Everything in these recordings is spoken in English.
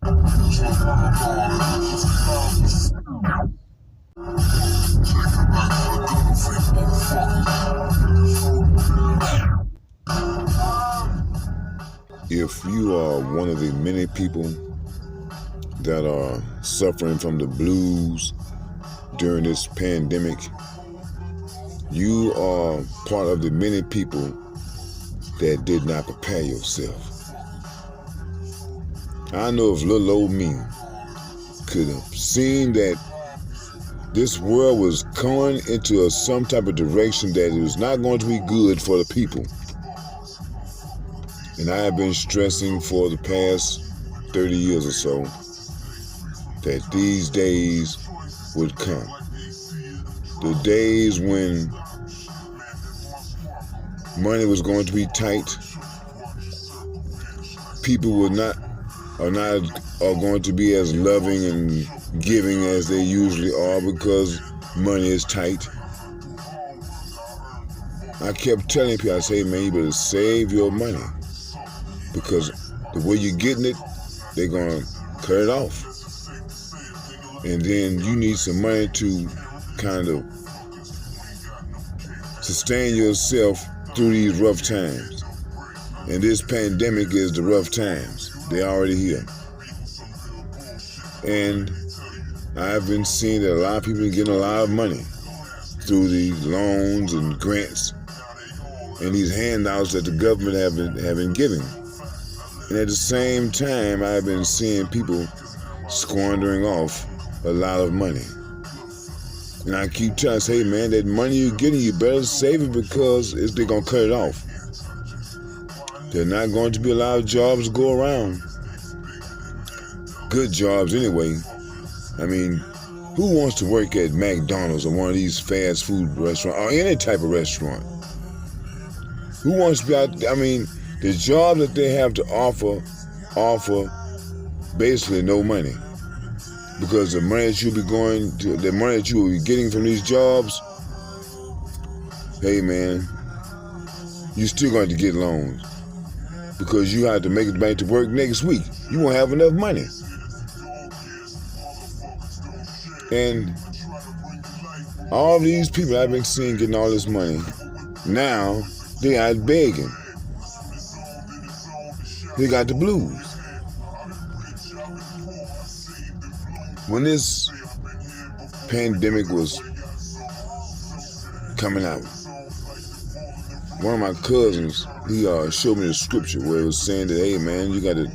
If you are one of the many people that are suffering from the blues during this pandemic, you are part of the many people that did not prepare yourself. I know if little old me could have seen that this world was going into some type of direction that it was not going to be good for the people. And I have been stressing for the past 30 years or so that these days would come. The days when money was going to be tight, people are going to be as loving and giving as they usually are because money is tight. I kept telling people, I say, man, you better save your money because the way you're getting it, they're going to cut it off. And then you need some money to kind of sustain yourself through these rough times. And this pandemic is the rough times. They're already here. And I've been seeing that a lot of people are getting a lot of money through these loans and grants and these handouts that the government have been giving. And at the same time, I've been seeing people squandering off a lot of money. And I keep trying to say, man, that money you're getting, you better save it because they're going to cut it off. There's not going to be a lot of jobs to go around. Good jobs anyway. I mean, who wants to work at McDonald's or one of these fast food restaurants or any type of restaurant? Who wants to be out? I mean, the jobs that they have to offer basically no money. Because the money that you will be getting from these jobs, hey man, you're still going to get loans. Because you have to make it back to work next week. You won't have enough money. And all these people I've been seeing getting all this money, now they out begging. They got the blues. When this pandemic was coming out, one of my cousins, he showed me the scripture where it was saying that, hey man, you got to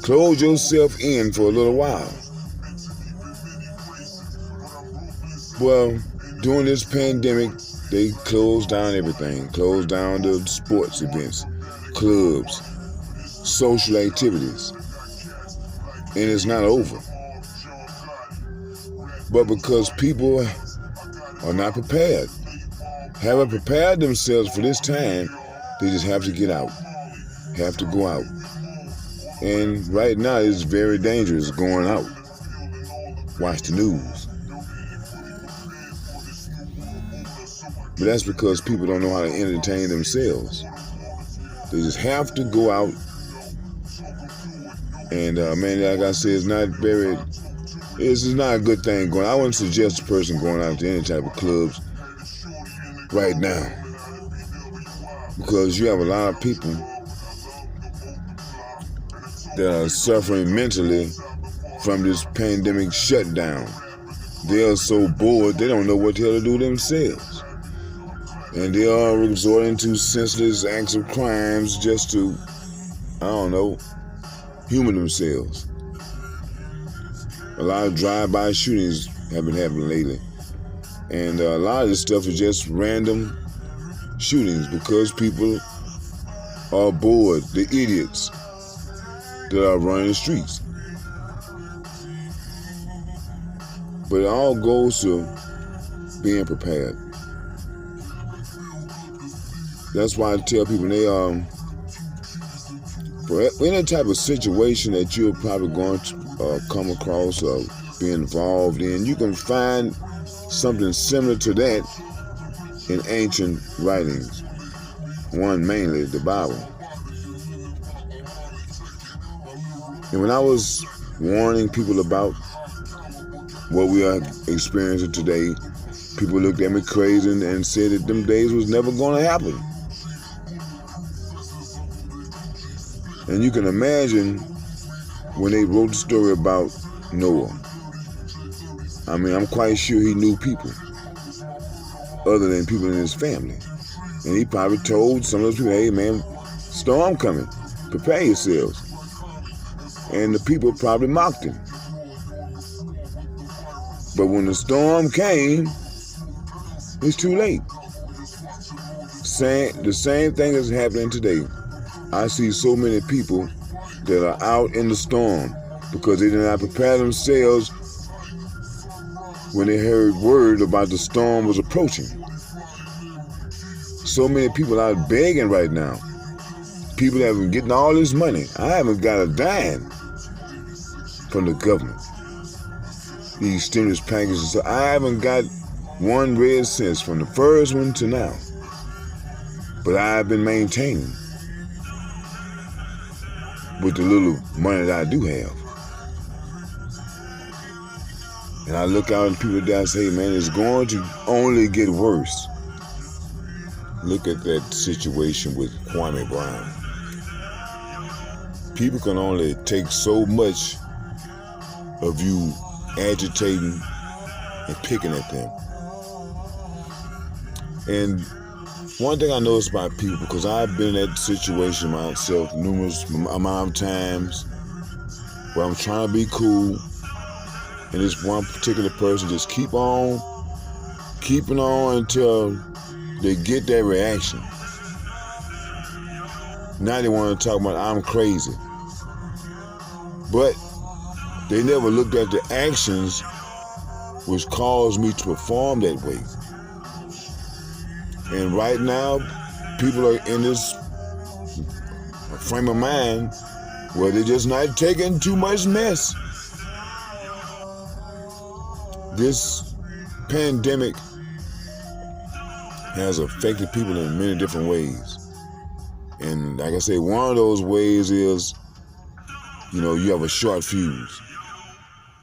close yourself in for a little while. Well, during this pandemic, they closed down everything. Closed down the sports events, clubs, social activities. And it's not over. But because people are not prepared, haven't prepared themselves for this time, they just have to get out, have to go out. And right now it's very dangerous going out. Watch the news. But that's because people don't know how to entertain themselves. They just have to go out. And man, like I said, this is not a good thing going. I wouldn't suggest a person going out to any type of clubs right now. Because you have a lot of people that are suffering mentally from this pandemic shutdown. They are so bored, they don't know what the hell to do themselves. And they are resorting to senseless acts of crimes just to, humor themselves. A lot of drive-by shootings have been happening lately. And a lot of this stuff is just random shootings because people are bored, the idiots that are running the streets. But it all goes to being prepared. That's why I tell people for any type of situation that you're probably going to come across or be involved in, you can find something similar to that in ancient writings. One mainly, the Bible. And when I was warning people about what we are experiencing today. People looked at me crazy and said that them days was never going to happen. And you can imagine when they wrote the story about Noah. I mean, I'm quite sure he knew people other than people in his family. And he probably told some of those people, hey man, storm coming, prepare yourselves. And the people probably mocked him. But when the storm came, it's too late. The same thing is happening today. I see so many people that are out in the storm because they did not prepare themselves when they heard word about the storm was approaching. So many people out begging right now. People have been getting all this money. I haven't got a dime from the government. These stimulus packages, I haven't got one red cent from the first one to now. But I've been maintaining with the little money that I do have. And I look out at people that say, man, it's going to only get worse. Look at that situation with Kwame Brown. People can only take so much of you agitating and picking at them. And one thing I notice about people, because I've been in that situation myself numerous amount of times, where I'm trying to be cool, and this one particular person just keeping on until they get that reaction. Now they want to talk about I'm crazy. But they never looked at the actions which caused me to perform that way. And right now, people are in this frame of mind where they're just not taking too much mess. This pandemic has affected people in many different ways. And like I say, one of those ways is, you have a short fuse.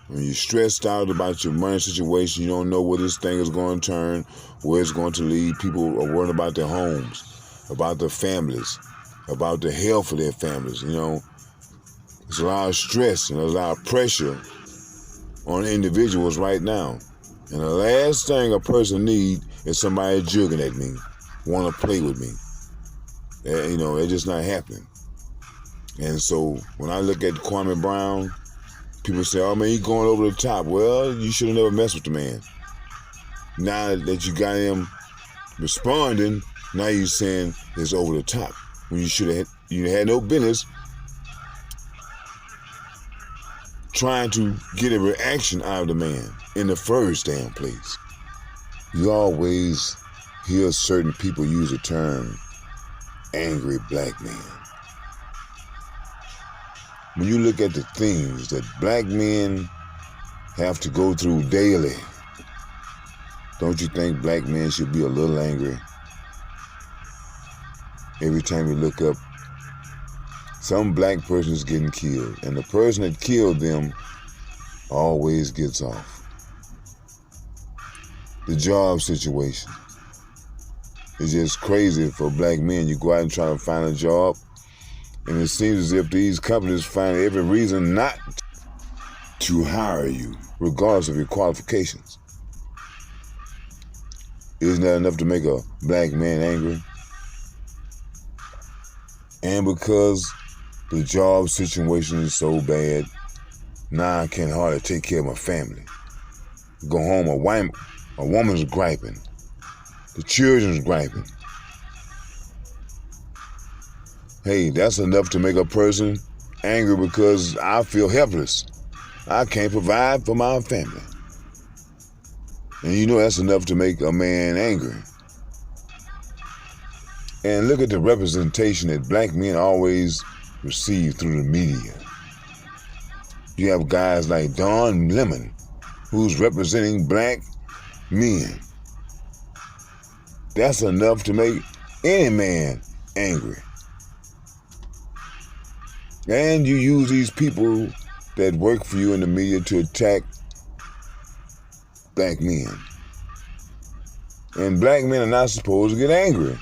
When you're stressed out about your money situation, you don't know where this thing is going to turn, where it's going to lead. People are worried about their homes, about their families, about the health of their families. There's a lot of stress and there's a lot of pressure on individuals right now. And the last thing a person needs is somebody jugging at me, want to play with me. It's just not happening. And so when I look at Kwame Brown, people say, oh man, he's going over the top. Well, you should have never messed with the man. Now that you got him responding, now you're saying it's over the top. When you had no business trying to get a reaction out of the man in the first damn place. You always hear certain people use the term angry black man. When you look at the things that black men have to go through daily, don't you think black men should be a little angry? Every time you look up, some black person is getting killed, and the person that killed them always gets off. The job situation is just crazy for black men. You go out and try to find a job, and it seems as if these companies find every reason not to hire you, regardless of your qualifications. Isn't that enough to make a black man angry? And because the job situation is so bad, now I can hardly take care of my family. Go home, a woman's griping. The children's griping. Hey, that's enough to make a person angry because I feel helpless. I can't provide for my family. And that's enough to make a man angry. And look at the representation that black men always receive through the media. You have guys like Don Lemon, who's representing black men. That's enough to make any man angry. And you use these people that work for you in the media to attack black men. And black men are not supposed to get angry.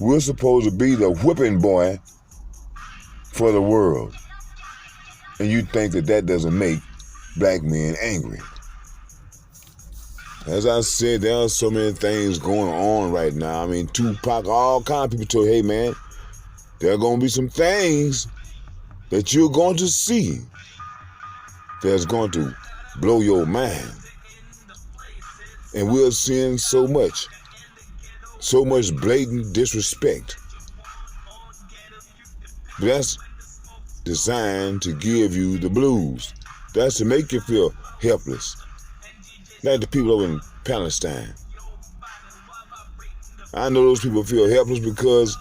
We're supposed to be the whipping boy for the world. And you think that doesn't make black men angry. As I said, there are so many things going on right now. I mean, Tupac, all kinds of people told, hey man, there are going to be some things that you're going to see that's going to blow your mind. And we're seeing so much blatant disrespect. But that's designed to give you the blues. That's to make you feel helpless. Like the people over in Palestine. I know those people feel helpless because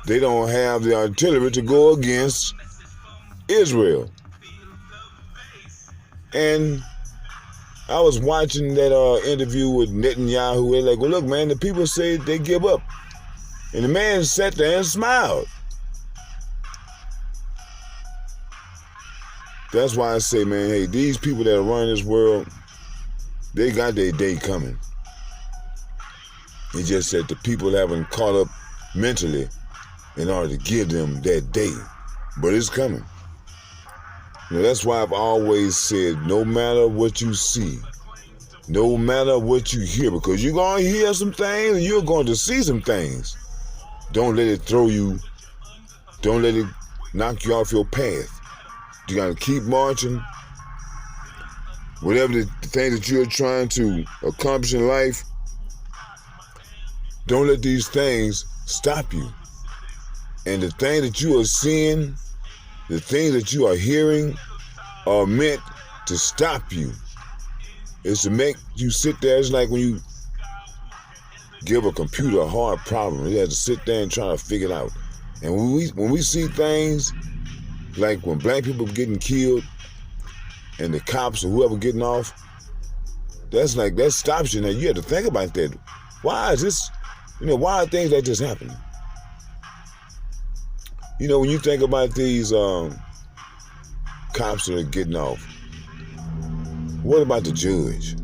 they don't have the artillery to go against Israel. And I was watching that interview with Netanyahu. They're like, well, look, man, the people say they give up. And the man sat there and smiled. That's why I say, man, hey, these people that are running this world, they got their day coming. It's just that the people haven't caught up mentally in order to give them that day. But it's coming. You know, that's why I've always said, no matter what you see, no matter what you hear, because you're going to hear some things and you're going to see some things. Don't let it throw you. Don't let it knock you off your path. You got to keep marching. Whatever the thing that you're trying to accomplish in life, don't let these things stop you. And the thing that you are seeing, the things that you are hearing are meant to stop you. It's to make you sit there. It's like when you give a computer a hard problem. You have to sit there and try to figure it out. And when we see things like when black people getting killed and the cops or whoever getting off, that stops you. Now you have to think about that. Why is this, why are things like this happening? When you think about these cops that are getting off, what about the judge?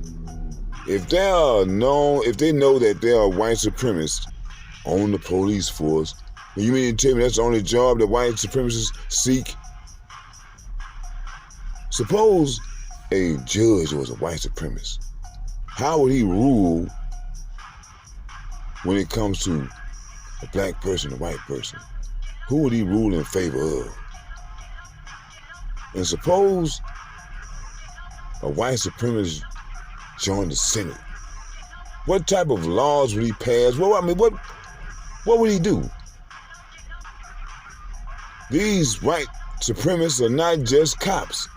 If they know that there are white supremacists on the police force, you mean to tell me that's the only job that white supremacists seek? Suppose a judge was a white supremacist. How would he rule when it comes to a black person, a white person? Who would he rule in favor of? And suppose a white supremacist joined the Senate. What type of laws would he pass? What would he do? These white supremacists are not just cops.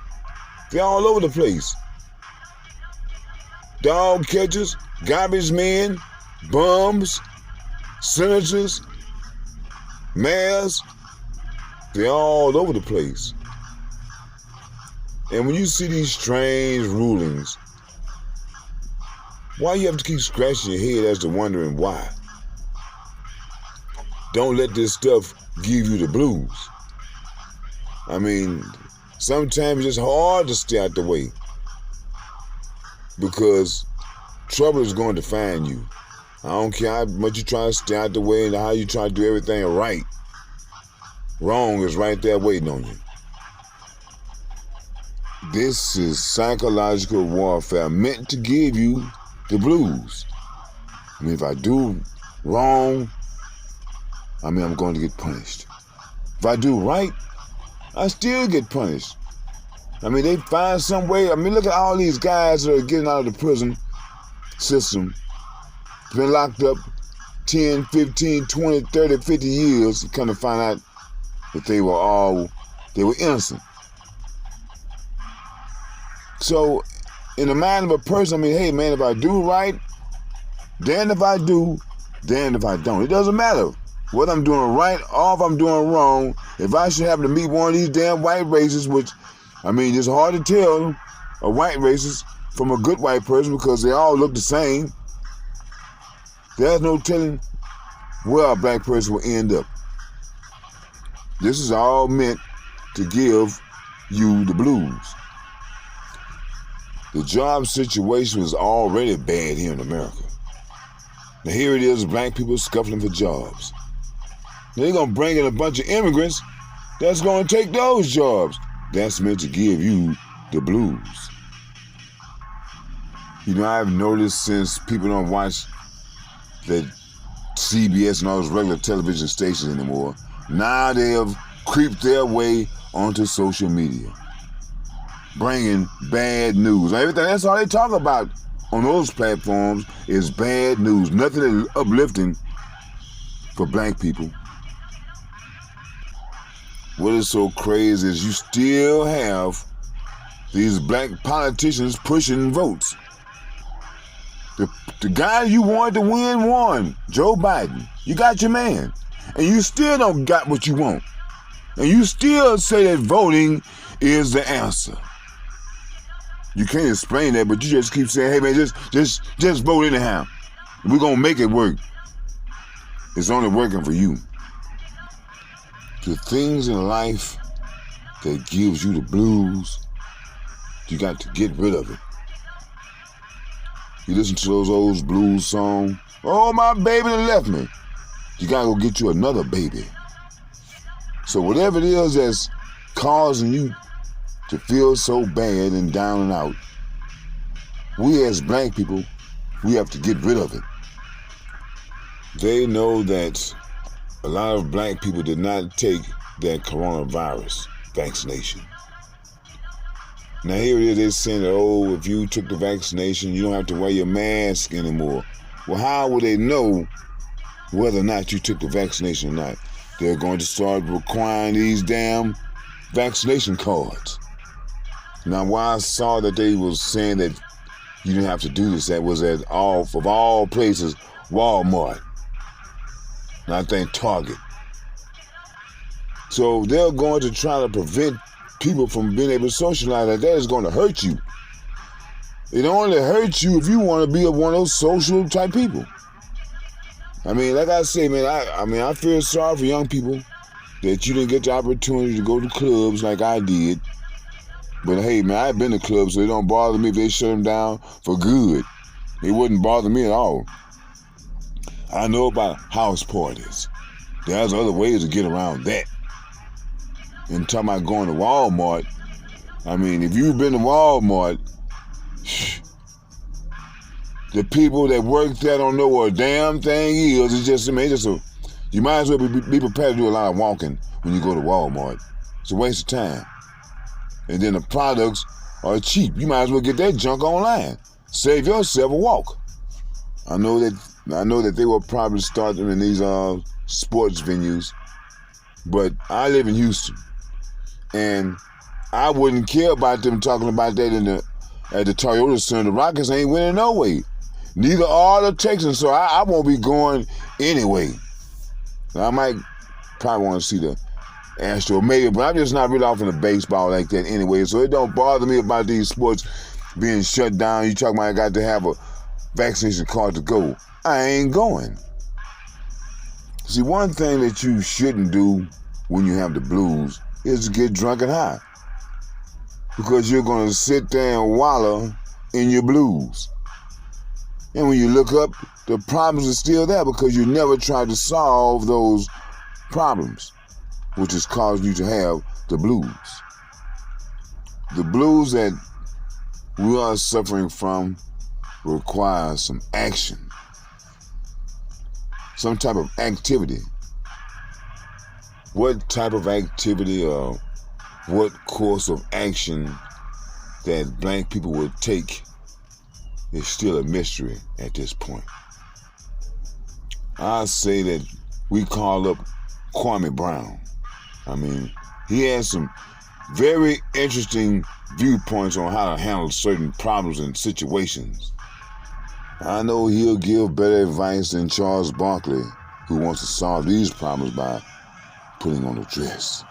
They're all over the place. Dog catchers, garbage men, bums, senators, mayors, they're all over the place. And when you see these strange rulings, why you have to keep scratching your head as to wondering why? Don't let this stuff give you the blues. I mean, sometimes it's hard to stay out the way because trouble is going to find you. I don't care how much you try to stay out the way and how you try to do everything right. Wrong is right there waiting on you. This is psychological warfare meant to give you the blues. I mean, if I do wrong, I'm going to get punished. If I do right, I still get punished. They find some way. Look at all these guys that are getting out of the prison system, been locked up 10, 15, 20, 30, 50 years to kind of find out that they were innocent. So, in the mind of a person, hey man, if I do right, damned if I do, damned if I don't. It doesn't matter whether I'm doing right or if I'm doing wrong. If I should happen to meet one of these damn white racists, which, it's hard to tell a white racist from a good white person because they all look the same. There's no telling where a black person will end up. This is all meant to give you the blues. The job situation is already bad here in America. Now here it is, black people scuffling for jobs. Now they're gonna bring in a bunch of immigrants that's gonna take those jobs. That's meant to give you the blues. You know, I've noticed since people don't watch the CBS and all those regular television stations anymore, now they have creeped their way onto social media, bringing bad news. Everything, that's all they talk about on those platforms is bad news. Nothing uplifting for black people. What is so crazy is you still have these black politicians pushing votes. The guy you wanted to win won, Joe Biden. You got your man. And you still don't got what you want. And you still say that voting is the answer. You can't explain that, but you just keep saying, hey man, just vote anyhow. We're gonna make it work. It's only working for you. The things in life that gives you the blues, you got to get rid of it. You listen to those old blues songs, oh my baby done left me. You gotta go get you another baby. So whatever it is that's causing you to feel so bad and down and out, we as black people, we have to get rid of it. They know that a lot of black people did not take that coronavirus vaccination. Now here it is, they're saying that, oh, if you took the vaccination, you don't have to wear your mask anymore. Well, how will they know whether or not you took the vaccination or not? They're going to start requiring these damn vaccination cards. Now, why I saw that they was saying that you didn't have to do this, that was at of all places, Walmart. And I think Target. So they're going to try to prevent people from being able to socialize. That is going to hurt you. It only hurts you if you want to be one of those social type people. I mean, like I say, man, I feel sorry for young people that you didn't get the opportunity to go to clubs like I did. But hey, man, I've been to clubs, so it don't bother me if they shut them down for good. It wouldn't bother me at all. I know about house parties. There's other ways to get around that. And talking about going to Walmart, I mean, if you've been to Walmart, the people that work there don't know what a damn thing is. It's just, I mean, you might as well be prepared to do a lot of walking when you go to Walmart. It's a waste of time. And then the products are cheap. You might as well get that junk online. Save yourself a walk. I know that they will probably start them in these sports venues, but I live in Houston, and I wouldn't care about them talking about that at the Toyota Center. The Rockets ain't winning no way. Neither are the Texans, so I won't be going anyway. Now, I might probably want to see the Astro maybe, but I'm just not really off in the baseball like that anyway, so it don't bother me about these sports being shut down. You talking about I got to have a vaccination card to go. I ain't going. See, one thing that you shouldn't do when you have the blues is to get drunk and high, because you're going to sit there and wallow in your blues. And when you look up, the problems are still there because you never tried to solve those problems, which has caused you to have the blues. The blues that we are suffering from requires some action, some type of activity. What type of activity or what course of action that black people would take is still a mystery at this point. I say that we call up Kwame Brown. I mean, he has some very interesting viewpoints on how to handle certain problems and situations. I know he'll give better advice than Charles Barkley, who wants to solve these problems by putting on a dress.